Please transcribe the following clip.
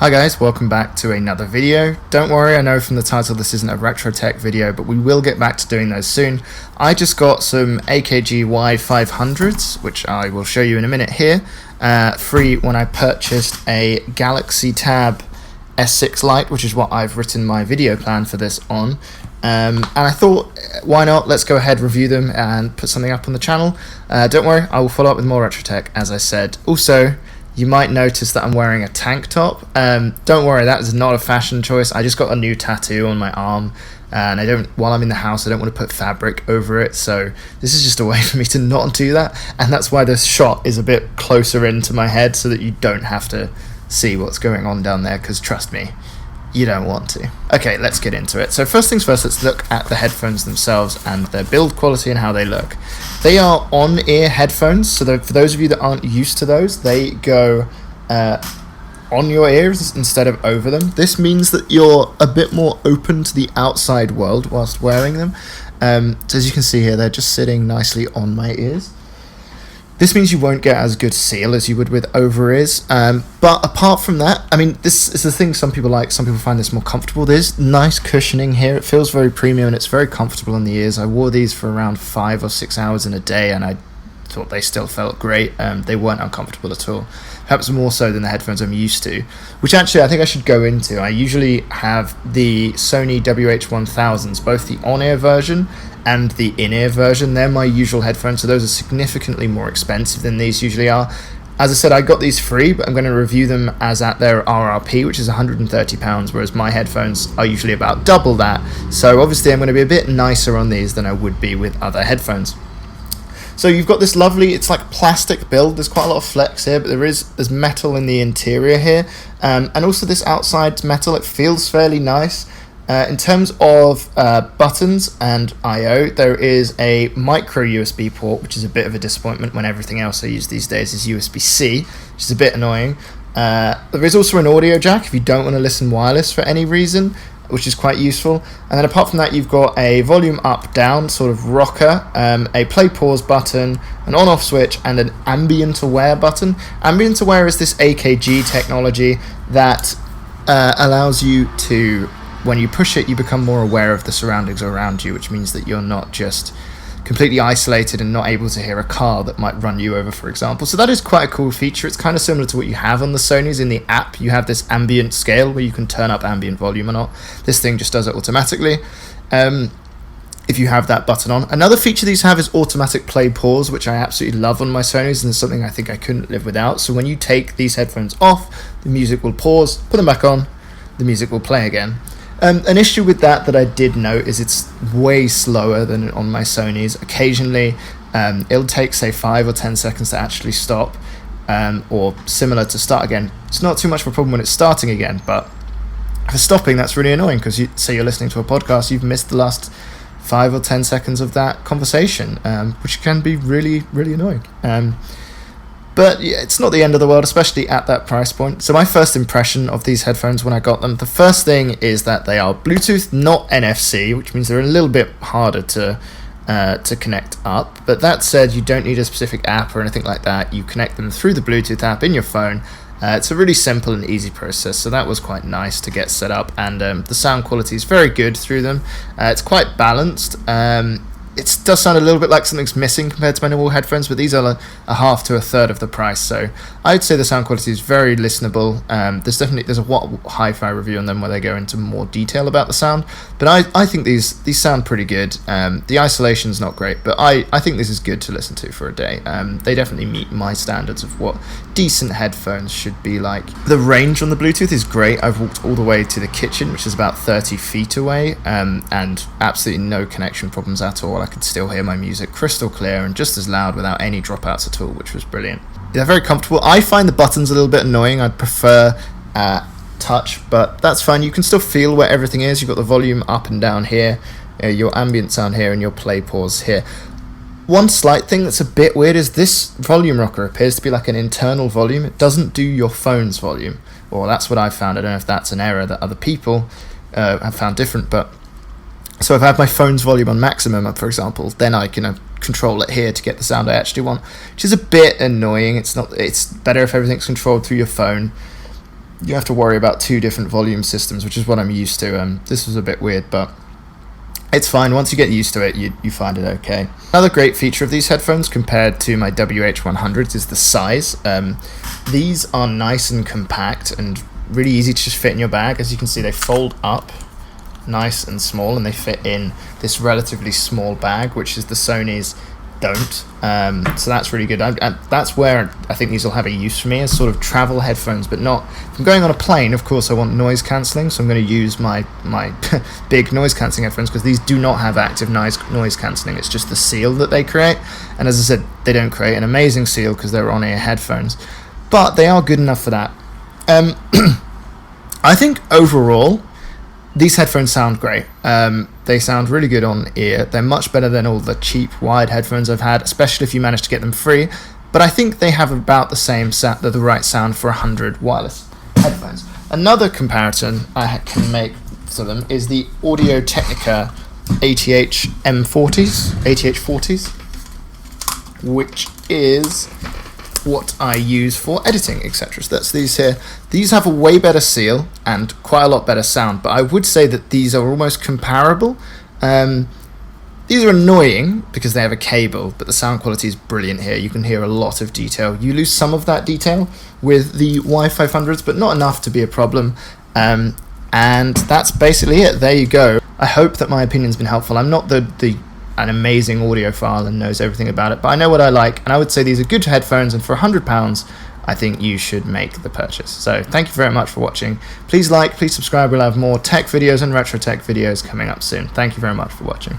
Hi guys, welcome back to another video. Don't worry, I know from the title this isn't a retro tech video, but we will get back to doing those soon. I just got some AKG Y500s, which I will show you in a minute here, free when I purchased a Galaxy Tab S6 Lite, which is what I've written my video plan for this on. And I thought, why not, let's go ahead, review them and put something up on the channel. Don't worry, I will follow up with more retro tech, as I said. Also, you might notice that I'm wearing a tank top. Don't worry, that is not a fashion choice. I just got a new tattoo on my arm, and while I'm in the house, I don't want to put fabric over it, so this is just a way for me to not do that, and that's why this shot is a bit closer into my head, so that you don't have to see what's going on down there, because trust me, you don't want to. Okay, let's get into it. So first things first, let's look at the headphones themselves and their build quality and how they look. They are on-ear headphones, so for those of you that aren't used to those, they go on your ears instead of over them. This means that you're a bit more open to the outside world whilst wearing them. So as you can see here, they're just sitting nicely on my ears. This means you won't get as good seal as you would with over-ears, but apart from that, I mean, this is the thing some people like, some people find this more comfortable. There's nice cushioning here, it feels very premium and it's very comfortable in the ears. I wore these for around 5 or 6 hours in a day and I thought they still felt great. They weren't uncomfortable at all, perhaps more so than the headphones I'm used to, which actually I think I should go into. I usually have the Sony WH-1000s, both the on-ear version and the in-ear version. They're my usual headphones, so those are significantly more expensive than these usually are. As I said, I got these free, but I'm going to review them as at their RRP, which is £130, whereas my headphones are usually about double that. So obviously I'm going to be a bit nicer on these than I would be with other headphones. So you've got this lovely, it's like plastic build, there's quite a lot of flex here, but there's metal in the interior here, and also this outside metal, it feels fairly nice. In terms of buttons and I/O, there is a micro USB port, which is a bit of a disappointment when everything else I use these days is USB-C, which is a bit annoying. There is also an audio jack if you don't want to listen wireless for any reason, which is quite useful. And then apart from that, you've got a volume up-down sort of rocker, a play-pause button, an on-off switch, and an ambient aware button. Ambient aware is this AKG technology that allows you to, when you push it, you become more aware of the surroundings around you, which means that you're not just completely isolated and not able to hear a car that might run you over, for example. So that is quite a cool feature. It's kind of similar to what you have on the Sonys. In the app, you have this ambient scale where you can turn up ambient volume or not. This thing just does it automatically if you have that button on. Another feature these have is automatic play pause, which I absolutely love on my Sonys, and it's something I think I couldn't live without. So when you take these headphones off, the music will pause, put them back on, the music will play again. An issue with that I did note is it's way slower than on my Sonys. Occasionally, it'll take, say, 5 or 10 seconds to actually stop, or similar to start again. It's not too much of a problem when it's starting again, but for stopping, that's really annoying, because say you're listening to a podcast, you've missed the last 5 or 10 seconds of that conversation, which can be really, really annoying. But yeah, it's not the end of the world, especially at that price point. So my first impression of these headphones when I got them, the first thing is that they are Bluetooth, not NFC, which means they're a little bit harder to connect up. But that said, you don't need a specific app or anything like that. You connect them through the Bluetooth app in your phone. It's a really simple and easy process, so that was quite nice to get set up. And the sound quality is very good through them. It's quite balanced. It does sound a little bit like something's missing compared to my normal headphones, but these are a half to a third of the price, so I'd say the sound quality is very listenable. There's a hi-fi review on them where they go into more detail about the sound, but I think these sound pretty good. The isolation's not great, but I think this is good to listen to for a day. They definitely meet my standards of what decent headphones should be like. The range on the Bluetooth is great. I've walked all the way to the kitchen, which is about 30 feet away, and absolutely no connection problems at all. I could still hear my music crystal clear and just as loud without any dropouts at all, which was brilliant. They're very comfortable. I find the buttons a little bit annoying. I'd prefer touch, but that's fine. You can still feel where everything is. You've got the volume up and down here, your ambient sound here, and your play pause here. One slight thing that's a bit weird is this volume rocker appears to be like an internal volume. It doesn't do your phone's volume. Well, that's what I found. I don't know if that's an error that other people have found different, but so if I have my phone's volume on maximum, for example, then I can control it here to get the sound I actually want, which is a bit annoying. It's better if everything's controlled through your phone. you have to worry about two different volume systems, which is what I'm used to. This was a bit weird, but it's fine. Once you get used to it, you find it okay. Another great feature of these headphones compared to my WH100s is the size. These are nice and compact and really easy to just fit in your bag. As you can see, they fold up nice and small, and they fit in this relatively small bag, which is the Sony's don't. So that's really good. That's where I think these will have a use for me, as sort of travel headphones, but not if I'm going on a plane. Of course I want noise cancelling, so I'm going to use my big noise cancelling headphones, because these do not have active noise cancelling. It's just the seal that they create, and as I said, they don't create an amazing seal because they're on-ear headphones, but they are good enough for that. I think overall these headphones sound great. They sound really good on ear. They're much better than all the cheap wired headphones I've had, especially if you manage to get them free. But I think they have about the same the right sound for 100 wireless headphones. Another comparison I can make to them is the Audio-Technica ATH M40s, which is what I use for editing, etc. So that's these here. These have a way better seal and quite a lot better sound, but I would say that these are almost comparable. These are annoying because they have a cable, but the sound quality is brilliant here. You can hear a lot of detail. You lose some of that detail with the Y500s, but not enough to be a problem. And that's basically it. There you go. I hope that my opinion's been helpful. I'm not an amazing audiophile and knows everything about it, but I know what I like, and I would say these are good headphones, and for £100 I think you should make the purchase. So thank you very much for watching. Please like, please subscribe. We'll have more tech videos and retro tech videos coming up soon. Thank you very much for watching.